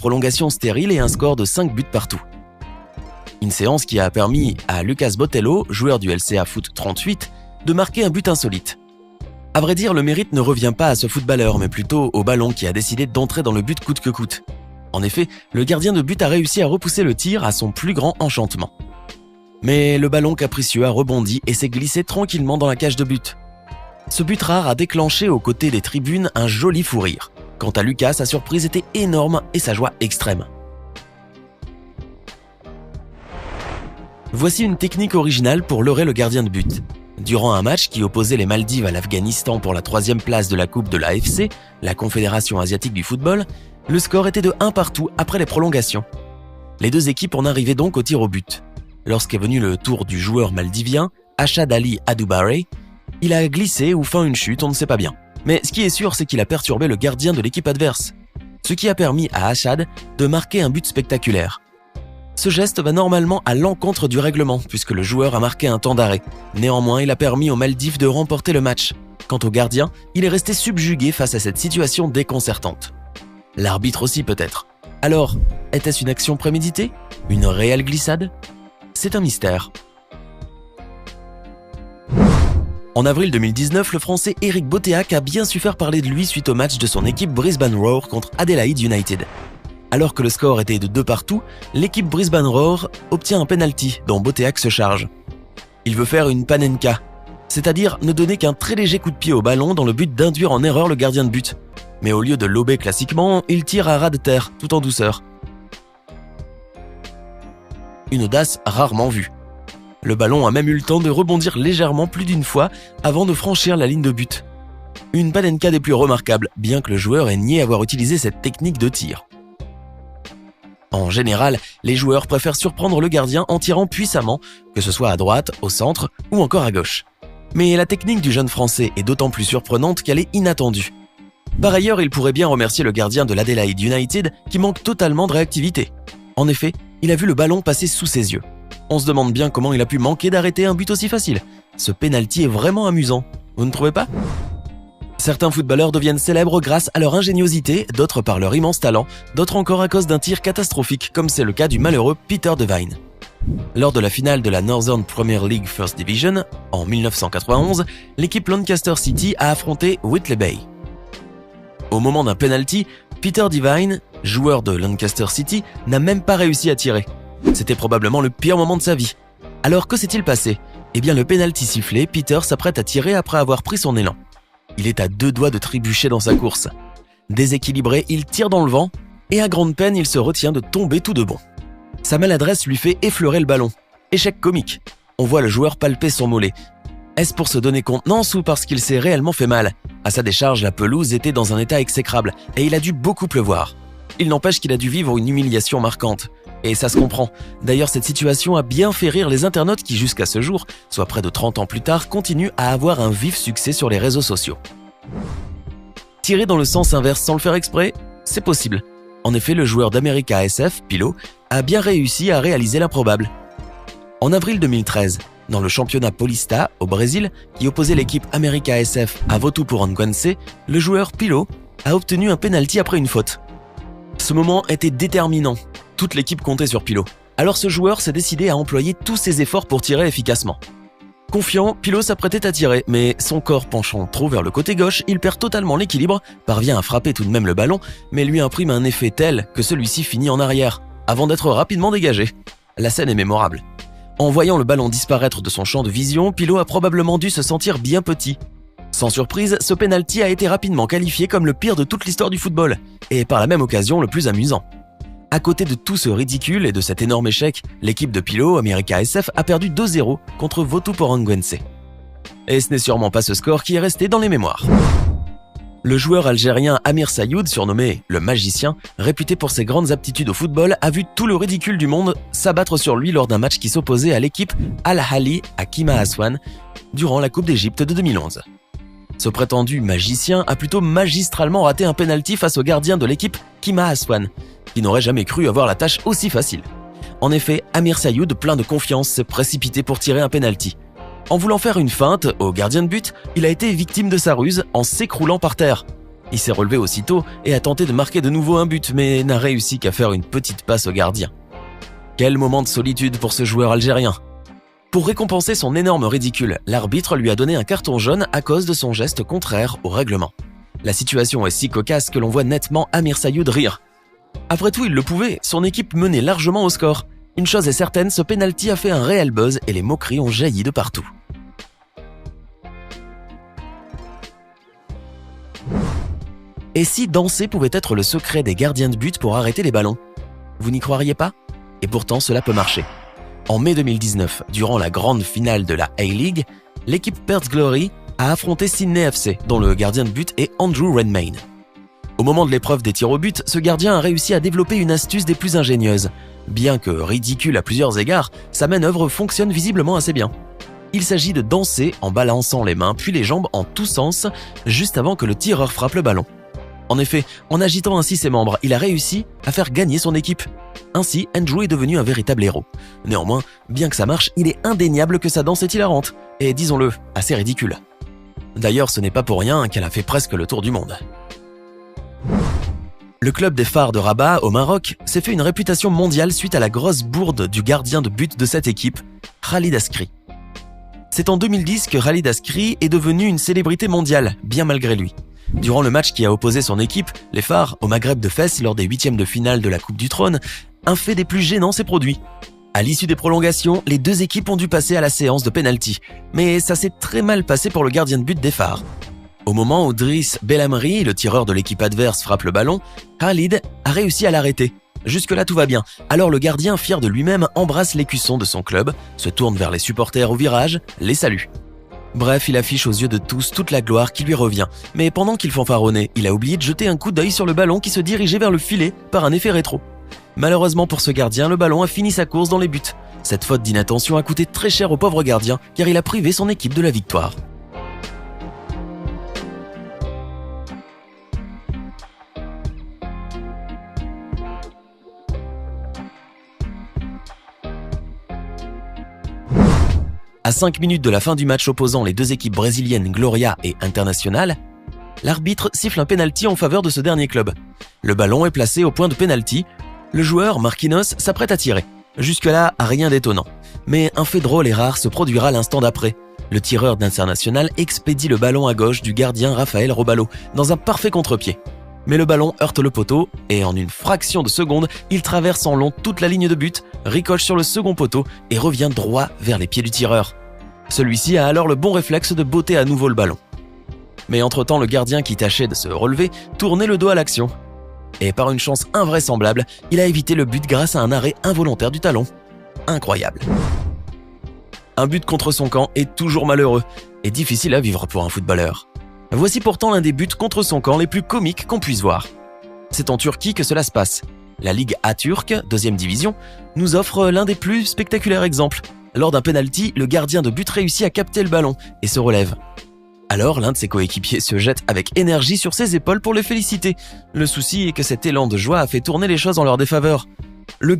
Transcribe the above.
prolongation stérile et un score de 5 buts partout. Une séance qui a permis à Lucas Botelho, joueur du LCA Foot 38, de marquer un but insolite. À vrai dire, le mérite ne revient pas à ce footballeur, mais plutôt au ballon qui a décidé d'entrer dans le but coûte que coûte. En effet, le gardien de but a réussi à repousser le tir à son plus grand enchantement. Mais le ballon capricieux a rebondi et s'est glissé tranquillement dans la cage de but. Ce but rare a déclenché aux côtés des tribunes un joli fou rire. Quant à Lucas, sa surprise était énorme et sa joie extrême. Voici une technique originale pour leurrer le gardien de but. Durant un match qui opposait les Maldives à l'Afghanistan pour la 3e place de la Coupe de l'AFC, la Confédération asiatique du football, le score était de 1 partout après les prolongations. Les deux équipes en arrivaient donc au tir au but. Lorsqu'est venu le tour du joueur maldivien, Ashad Ali Adoubare, il a glissé ou fait une chute, on ne sait pas bien. Mais ce qui est sûr, c'est qu'il a perturbé le gardien de l'équipe adverse, ce qui a permis à Ashad de marquer un but spectaculaire. Ce geste va normalement à l'encontre du règlement, puisque le joueur a marqué un temps d'arrêt. Néanmoins, il a permis aux Maldives de remporter le match. Quant au gardien, il est resté subjugué face à cette situation déconcertante. L'arbitre aussi peut-être. Alors, était-ce une action préméditée? Une réelle glissade? C'est un mystère. En avril 2019, le Français Eric Boteach a bien su faire parler de lui suite au match de son équipe Brisbane Roar contre Adelaide United. Alors que le score était de 2 partout, l'équipe Brisbane Roar obtient un penalty dont Boteach se charge. Il veut faire une panenka, c'est-à-dire ne donner qu'un très léger coup de pied au ballon dans le but d'induire en erreur le gardien de but. Mais au lieu de lober classiquement, il tire à ras de terre, tout en douceur. Une audace rarement vue. Le ballon a même eu le temps de rebondir légèrement plus d'une fois avant de franchir la ligne de but. Une panenka des plus remarquables, bien que le joueur ait nié avoir utilisé cette technique de tir. En général, les joueurs préfèrent surprendre le gardien en tirant puissamment, que ce soit à droite, au centre ou encore à gauche. Mais la technique du jeune Français est d'autant plus surprenante qu'elle est inattendue. Par ailleurs, il pourrait bien remercier le gardien de l'Adelaide United qui manque totalement de réactivité. En effet, il a vu le ballon passer sous ses yeux. On se demande bien comment il a pu manquer d'arrêter un but aussi facile. Ce penalty est vraiment amusant, vous ne trouvez pas? Certains footballeurs deviennent célèbres grâce à leur ingéniosité, d'autres par leur immense talent, d'autres encore à cause d'un tir catastrophique, comme c'est le cas du malheureux Peter Devine. Lors de la finale de la Northern Premier League First Division, en 1991, l'équipe Lancaster City a affronté Whitley Bay. Au moment d'un penalty, Peter Devine, joueur de Lancaster City, n'a même pas réussi à tirer. C'était probablement le pire moment de sa vie. Alors que s'est-il passé? Eh bien le penalty sifflé, Peter s'apprête à tirer après avoir pris son élan. Il est à 2 doigts de trébucher dans sa course. Déséquilibré, il tire dans le vent et à grande peine, il se retient de tomber tout de bon. Sa maladresse lui fait effleurer le ballon. Échec comique. On voit le joueur palper son mollet. Est-ce pour se donner contenance ou parce qu'il s'est réellement fait mal? À sa décharge, la pelouse était dans un état exécrable et il a dû beaucoup pleuvoir. Il n'empêche qu'il a dû vivre une humiliation marquante. Et ça se comprend. D'ailleurs, cette situation a bien fait rire les internautes qui, jusqu'à ce jour, soit près de 30 ans plus tard, continuent à avoir un vif succès sur les réseaux sociaux. Tirer dans le sens inverse sans le faire exprès, c'est possible. En effet, le joueur d'América SF, Pilo, a bien réussi à réaliser l'improbable. En avril 2013, dans le championnat Paulista, au Brésil, qui opposait l'équipe América SF à Votuporangwense, le joueur Pilo a obtenu un penalty après une faute. Ce moment était déterminant. Toute l'équipe comptait sur Pilo. Alors ce joueur s'est décidé à employer tous ses efforts pour tirer efficacement. Confiant, Pilo s'apprêtait à tirer, mais son corps penchant trop vers le côté gauche, il perd totalement l'équilibre, parvient à frapper tout de même le ballon, mais lui imprime un effet tel que celui-ci finit en arrière, avant d'être rapidement dégagé. La scène est mémorable. En voyant le ballon disparaître de son champ de vision, Pilo a probablement dû se sentir bien petit. Sans surprise, ce penalty a été rapidement qualifié comme le pire de toute l'histoire du football, et par la même occasion le plus amusant. À côté de tout ce ridicule et de cet énorme échec, l'équipe de Pilo, América SF, a perdu 2-0 contre Votuporangwense. Et ce n'est sûrement pas ce score qui est resté dans les mémoires. Le joueur algérien Amir Sayoud, surnommé le magicien, réputé pour ses grandes aptitudes au football, a vu tout le ridicule du monde s'abattre sur lui lors d'un match qui s'opposait à l'équipe Al-Ahli à Kima Aswan durant la Coupe d'Égypte de 2011. Ce prétendu magicien a plutôt magistralement raté un penalty face au gardien de l'équipe Kima Aswan, qui n'aurait jamais cru avoir la tâche aussi facile. En effet, Amir Sayoud, plein de confiance, s'est précipité pour tirer un penalty. En voulant faire une feinte au gardien de but, il a été victime de sa ruse en s'écroulant par terre. Il s'est relevé aussitôt et a tenté de marquer de nouveau un but, mais n'a réussi qu'à faire une petite passe au gardien. Quel moment de solitude pour ce joueur algérien. Pour récompenser son énorme ridicule, l'arbitre lui a donné un carton jaune à cause de son geste contraire au règlement. La situation est si cocasse que l'on voit nettement Amir Sayoud rire. Après tout, il le pouvait, son équipe menait largement au score. Une chose est certaine, ce pénalty a fait un réel buzz et les moqueries ont jailli de partout. Et si danser pouvait être le secret des gardiens de but pour arrêter les ballons? Vous n'y croiriez pas? Et pourtant, cela peut marcher. En mai 2019, durant la grande finale de la A-League, l'équipe Perth Glory a affronté Sydney FC, dont le gardien de but est Andrew Redmayne. Au moment de l'épreuve des tirs au but, ce gardien a réussi à développer une astuce des plus ingénieuses. Bien que ridicule à plusieurs égards, sa manœuvre fonctionne visiblement assez bien. Il s'agit de danser en balançant les mains puis les jambes en tous sens, juste avant que le tireur frappe le ballon. En effet, en agitant ainsi ses membres, il a réussi à faire gagner son équipe. Ainsi, Andrew est devenu un véritable héros. Néanmoins, bien que ça marche, il est indéniable que sa danse est hilarante, et disons-le, assez ridicule. D'ailleurs, ce n'est pas pour rien qu'elle a fait presque le tour du monde. Le club des Phares de Rabat, au Maroc, s'est fait une réputation mondiale suite à la grosse bourde du gardien de but de cette équipe, Khalid Askri. C'est en 2010 que Khalid Askri est devenu une célébrité mondiale, bien malgré lui. Durant le match qui a opposé son équipe, les Phares, au Maghreb de Fès lors des 8e de finale de la Coupe du Trône, un fait des plus gênants s'est produit. À l'issue des prolongations, les deux équipes ont dû passer à la séance de pénalty, mais ça s'est très mal passé pour le gardien de but des Phares. Au moment où Driss Belhamri, le tireur de l'équipe adverse, frappe le ballon, Khalid a réussi à l'arrêter. Jusque-là, tout va bien. Alors le gardien, fier de lui-même, embrasse l'écusson de son club, se tourne vers les supporters au virage, les salue. Bref, il affiche aux yeux de tous toute la gloire qui lui revient. Mais pendant qu'il fanfaronnait, il a oublié de jeter un coup d'œil sur le ballon qui se dirigeait vers le filet par un effet rétro. Malheureusement pour ce gardien, le ballon a fini sa course dans les buts. Cette faute d'inattention a coûté très cher au pauvre gardien, car il a privé son équipe de la victoire. À 5 minutes de la fin du match opposant les deux équipes brésiliennes Gloria et Internacional, l'arbitre siffle un pénalty en faveur de ce dernier club. Le ballon est placé au point de pénalty. Le joueur, Marquinhos, s'apprête à tirer. Jusque-là, rien d'étonnant. Mais un fait drôle et rare se produira l'instant d'après. Le tireur d'Internacional expédie le ballon à gauche du gardien Rafael Robalo, dans un parfait contre-pied. Mais le ballon heurte le poteau et en une fraction de seconde, il traverse en long toute la ligne de but, ricoche sur le second poteau et revient droit vers les pieds du tireur. Celui-ci a alors le bon réflexe de botter à nouveau le ballon. Mais entre-temps, le gardien qui tâchait de se relever tournait le dos à l'action. Et par une chance invraisemblable, il a évité le but grâce à un arrêt involontaire du talon. Incroyable. Un but contre son camp est toujours malheureux et difficile à vivre pour un footballeur. Voici pourtant l'un des buts contre son camp les plus comiques qu'on puisse voir. C'est en Turquie que cela se passe. La Ligue A turque, 2e division, nous offre l'un des plus spectaculaires exemples. Lors d'un penalty, le gardien de but réussit à capter le ballon et se relève. Alors l'un de ses coéquipiers se jette avec énergie sur ses épaules pour le féliciter. Le souci est que cet élan de joie a fait tourner les choses en leur défaveur. Le